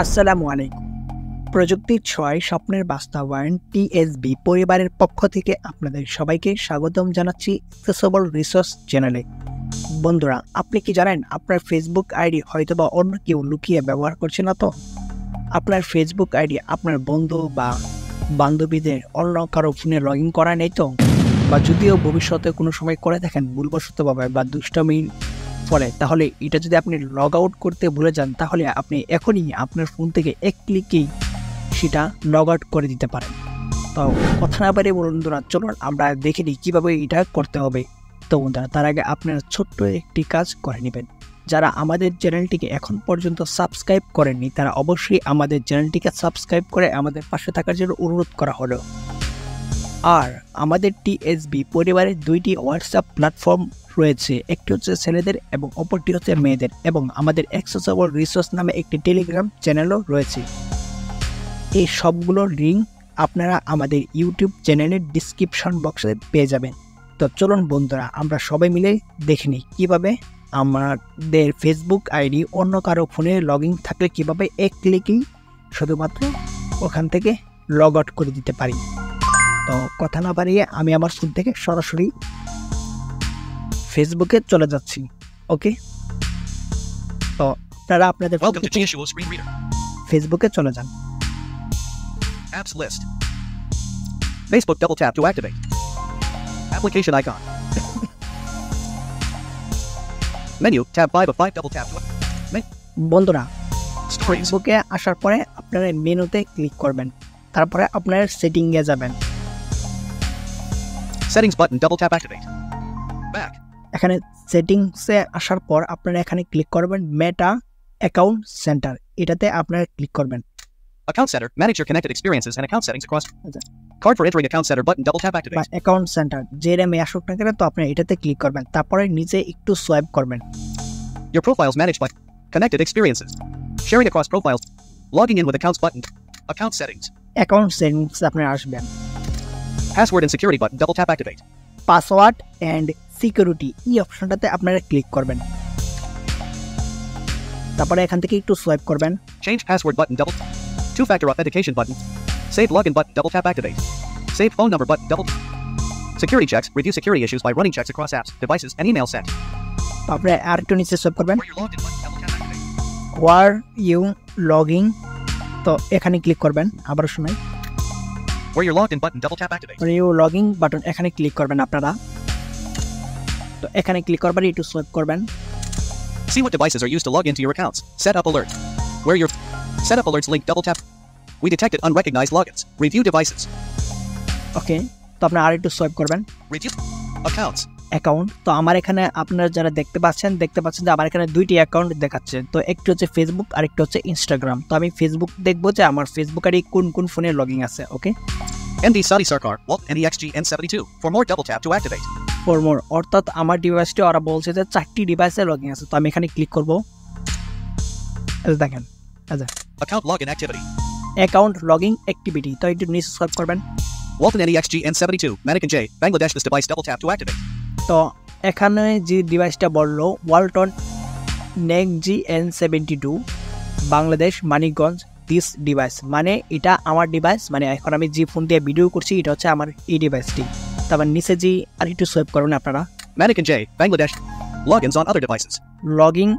আসসালামু আলাইকুম। প্রযুক্তির ছোঁয়ায় স্বপ্নের বাস্তবায়ন টিএসবি পরিবারের পক্ষ থেকে আপনাদের সবাইকে স্বাগতম জানাচ্ছি অ্যাক্সেসিবল রিসোর্স চ্যানেলে। বন্ধুরা, আপনি কি জানেন আপনার ফেসবুক আইডি হয়তোবা অন্য কেউ লুকিয়ে ব্যবহার করছে না তো? আপনার ফেসবুক আইডি আপনার বন্ধু বা বান্ধবীদের অন্য কারো ফোনে লগ ইন করা নেই তো? বা যদিও ভবিষ্যতে কোনো সময় করে থাকেন ভুলবশতভাবে বা দুষ্টামির ফলে, তাহলে এটা যদি আপনি লগ আউট করতে ভুলে যান, তাহলে আপনি এখনই আপনার ফোন থেকে এক ক্লিকেই সেটা লগ আউট করে দিতে পারেন। তো কথা না বাড়িয়ে বন্ধুরা, চলুন আমরা দেখে নিই কীভাবে এটা করতে হবে। তো বন্ধুরা, তার আগে আপনারা ছোট্ট একটি কাজ করে নেবেন। যারা আমাদের চ্যানেলটিকে এখন পর্যন্ত সাবস্ক্রাইব করেননি, তারা অবশ্যই আমাদের চ্যানেলটিকে সাবস্ক্রাইব করে আমাদের পাশে থাকার জন্য অনুরোধ করা হলো। আর আমাদের টিএসবি পরিবারের দুইটি হোয়াটসঅ্যাপ প্ল্যাটফর্ম রয়েছে, একটি হচ্ছে ছেলেদের এবং অপরটি হচ্ছে মেয়েদের, এবং আমাদের অ্যাক্সেসিবল রিসোর্স নামে একটি টেলিগ্রাম চ্যানেলও রয়েছে। এই সবগুলোর লিঙ্ক আপনারা আমাদের ইউটিউব চ্যানেলের ডিসক্রিপশন বক্সে পেয়ে যাবেন। তো চলুন বন্ধুরা, আমরা সবাই মিলে দেখে নিই কীভাবে আমাদের ফেসবুক আইডি অন্য কারো ফোনে লগ ইন থাকলে কীভাবে এক ক্লিকেই শুধুমাত্র ওখান থেকে লগ আউট করে দিতে পারি। তো কথা না বাড়িয়ে আমি আমার ফোন থেকে সরাসরি ফেসবুকে চলে যাচ্ছি। ওকে, তো আপনারা আপনাদের ফেসবুকে চলে যান। Apps list. Facebook double tap to activate. Application icon. Menu tab 5 of 5 double tap to বন্ধুরা, Stories. ফেসবুকে আসার পরে আপনারা মেনুতে ক্লিক করবেন, তারপরে আপনার সেটিংয়ে যাবেন। Settings button double tap activate. Back. এখানে সেটিংসে আসার পর আপনারা এখানে ক্লিক করবেন মেটা অ্যাকাউন্ট সেন্টার, এটাতে আপনারা ক্লিক করবেন। Account center. Manage your connected experiences and account settings across. Card for entering account center button double tap বা activate. অ্যাকাউন্ট সেন্টার যে রেমে আসুক না কেন, তো আপনারা এটাতে ক্লিক করবেন, তারপরে নিচে একটু সোয়াইপ করবেন। Your profiles managed by connected experiences. Sharing across profiles. Logging in with accounts button. Account settings. Account settings আপনারা আসবেন। Password and security button double tap activate. Password and security এই অপশনটাতে আপনারা ক্লিক করবেন, তারপরে এখান থেকে একটু সোয়াইপ করবেন। Change password button double. Two-factor authentication button. Save login button double tap activate. Save phone number button double. Security checks. Review security issues by running checks across apps, devices, and email sent. তারপরে আর একটু নিচে swipe করবেন। Where you're logged in button double tap activate. Where you logging, তো এখানে click করবেন। আবার সময় Where you're logged in button double tap activate. You logging button এখানে ক্লিক করবেন আপনারা। তো এখানে ক্লিক করবেন, একটু সোয়াইপ করবেন। See what devices are used to log into your accounts. Set up alert. Where your set up alerts link double tap. We detected unrecognized logins. Review devices. ওকে, তো আপনারা আর একটু সোয়াইপ করবেন। Review accounts. অ্যাকাউন্ট, তো আমার এখানে আপনারা যারা দেখতে পাচ্ছেন যে আমার এখানে দুইটি অ্যাকাউন্ট দেখাচ্ছে। তো একটি হচ্ছে ফেসবুক আর একটা হচ্ছে ইনস্টাগ্রাম। তো আমি ফেসবুক দেখবো যে আমার ফেসবুক আইডি কোন কোন ফোনে লগিং আছে। ওকে, MD Sadi Sarkar. Walt NEXG N72. For more double tap to activate. For more, অর্থাৎ আমার ডিভাইসটি ওরা বলছে যে 4টি ডিভাইসে লগিং আছে। তো আমি এখানে ক্লিক করব। দেখেন, আচ্ছা, Account login activity. Account logging activity, তো একটু নিচে সোয়াইপ করবেন। Walton NEXG N72. Mannequin J. Bangladesh. This device double tap to activate. তো এখানে যে ডিভাইসটা বললো Walton NexG N72 Bangladesh Manikganj this device, মানে এটা আমার ডিভাইস, মানে এখন আমি যে ফোন দিয়ে ভিডিও করছি এটা হচ্ছে আমার এই ডিভাইসটি। তারপর নিচে যে আর একটু সোয়াইপ করবেন আপনারা। Mannequin J. Bangladesh. Logins on other devices. Logging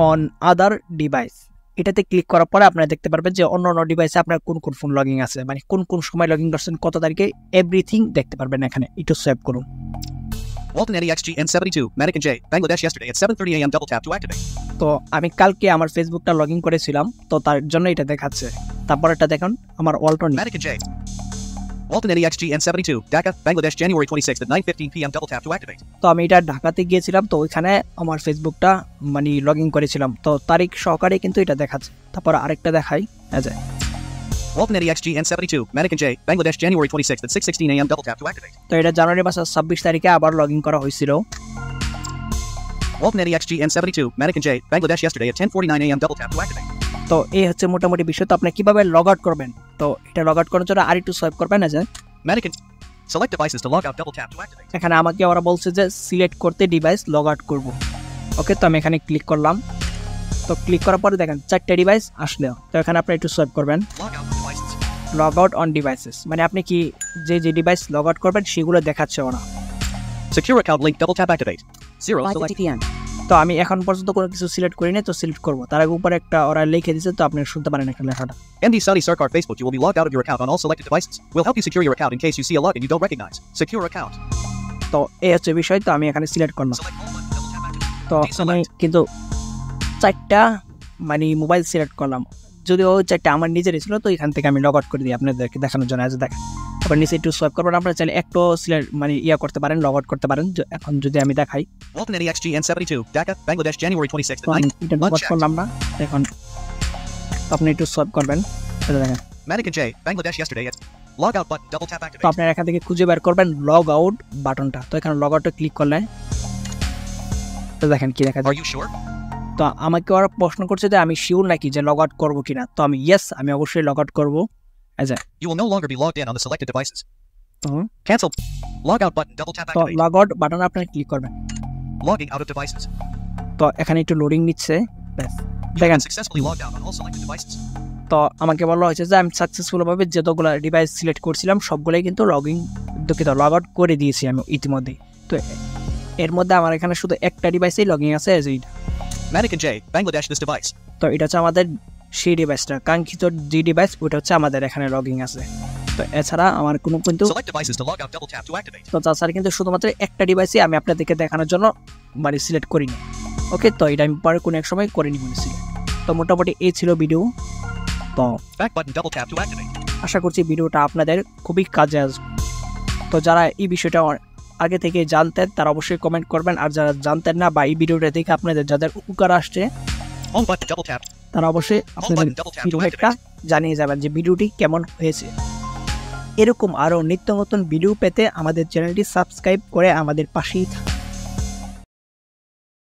on other device, এটাতে ক্লিক করার পরে আপনারা দেখতে পারবেন যে অন্য অন্য ডিভাইসে আপনার কোন কোন ফোন লগিং আছে, মানে কোন কোন সময় লগিং করছেন, কত তারিখে, এভরিথিং দেখতে পারবেন এখানে। একটু সোয়াইপ করুন। Walton NEXG N72. Mannequin J. Bangladesh yesterday at 7:30 a.m. double tap to activate. তো আমি কালকে আমার ফেসবুকটা লগইন করেছিলাম, তো তার জন্য এটা দেখাচ্ছে। তারপর এটা দেখুন আমার Walton Mannequin J. Walton NEXG N72. Dhaka, Bangladesh January 26th at 9:15 p.m. double tap to activate. তো আমি এটা ঢাকাতে গিয়েছিলাম, তো ওইখানে আমার ফেসবুকটা মানে লগইন করেছিলাম, তো তারিখ সহকারে কিন্তু এটা দেখাচ্ছে। তারপর আরেকটা দেখাই, আচ্ছা, Walton NEXG N72. Mannequin J. Bangladesh January 26th at 6:16 a.m. double tap to activate. তো এটা জানুয়ারি মাসের 26 তারিখে আবার লগইন করা হয়েছিল। Walton NEXG N72. Mannequin J. Bangladesh yesterday at 10:49 a.m. double tap to activate. তো এই হচ্ছে মোটামুটি বিষয়। তো আপনি কিভাবে লগ আউট করবেন, তো এটা লগ আউট করার জন্য আর একটু সোয়াইপ করবেন। আছে Mannequin. Select devices to log out double tap to activate. এখানে আমাকে ওরা বলছে যে সিলেক্ট করতে ডিভাইস লগ আউট করব। ওকে, তো আমি এখানে ক্লিক করলাম। তো ক্লিক করার পরে দেখেন 4টা ডিভাইস আসলো। তো এখানে আপনি একটু সোয়াইপ করবেন Log out of devices. Log out on devices, মানে আপনি কি যে ডিভাইস লগ আউট করবেন সেগুলো দেখাচ্ছে ওরা। Secure account link. Double tap activate. 0. 5:50 Select. p.m. তো আমি এখন পর্যন্ত কোনো কিছু সিলেক্ট করি না, তো সিলেক্ট করবো। তার আগে উপরে একটা ওরা লিখে দিচ্ছে, তো আপনি শুনতে পারেন একটা লেখাটা। MD Sunny Sarkar Facebook. You will be logged out of your account on all selected devices. We'll help you secure your account in case you see a login you don't recognize. Secure account. তো এই হচ্ছে বিষয়। তো আমি এখানে select করলাম। Select all button. Double tap activate. তো আমি কিন্তু 4টা মানে মোবাইল সিলেক্ট করলাম, যদিও 4টা আমার নিজেরই ছিল। তো এখান থেকে আমি লগ আউট করে দিই আপনাদেরকে দেখানোর জন্য। আজ দেখেন আবার নিচে একটু সোয়াইপ করবেন, আপনারা চাইলে একটু সিলেক্ট মানে করতে পারেন, লগ আউট করতে পারেন। এখন যদি আমি দেখাই, Walton NEXG N72. Dhaka, Bangladesh, January 26th. তো আমি এটা লগ আউট করলাম না। এখন আপনি একটু সোয়াইপ করবেন, এটা দেখেন। Manican J. Bangladesh yesterday at. Log out button. Double tap তো activate. আপনারা এখান থেকে খুঁজে বের করবেন লগ আউট বাটনটা। তো এখানে লগ আউটে ক্লিক করলে তো দেখেন কি দেখা যায়। Are you sure? তো আমাকে ওরা প্রশ্ন করছে যে আমি শিওর নাকি যে লগ আউট করবো কিনা। তো আমি ইয়েস, আমি অবশ্যই লগ আউট করবো। আচ্ছা, You will no longer be logged in on the selected devices. তো Cancel. Log out button. Double tap activate. Log out বাটনে আপনারা ক্লিক করবেন। Logging out of devices. তো এখানে একটু লোডিং নিচ্ছে, ব্যাস You have দেখেন। been successfully logged out on all selected devices. তো আমাকে বলা হয়েছে যে আমি সাকসেসফুলভাবে যতগুলো ডিভাইস সিলেক্ট করছিলাম সবগুলোই কিন্তু লগ আউট করে দিয়েছি আমি ইতিমধ্যেই। তো এর মধ্যে আমার এখানে শুধু একটা ডিভাইসেই লগইন আছে, এইটা। Manican J. Bangladesh this device. তো এটা হচ্ছে আমাদের সেই ডিভাইসটা, কাঙ্ক্ষিত যে ডিভাইস ওইটা হচ্ছে আমাদের এখানে লগইন আছে। তো এছাড়া আমার কোনো কিন্তু Select devices to log out. Double tap to activate. তো তাছাড়া কিন্তু শুধুমাত্র একটা ডিভাইসই আমি আপনাদেরকে দেখানোর জন্য মানে সিলেক্ট করিনি। ওকে, তো এটা আমি পরে কোনো এক সময় করে নিব সিলেক্ট। তো মোটামুটি এই ছিল ভিডিও। তো Back button. Double tap to activate. আশা করছি ভিডিওটা আপনাদের খুবই কাজে আসবে। তো যারা এই বিষয়টা আগে থেকে জানতেন তারা অবশ্যই কমেন্ট করবেন, আর যারা জানতেন না বা এই ভিডিওটা দেখে আপনাদের যাদের উপকার আসছে Home button. Double tap. তারা অবশ্যই আপনাদের ফিডব্যাকটা জানিয়ে যাবেন যে ভিডিওটি কেমন হয়েছে। এরকম আরও নিত্য নতুন ভিডিও পেতে আমাদের চ্যানেলটি সাবস্ক্রাইব করে আমাদের পাশেই থাকুন।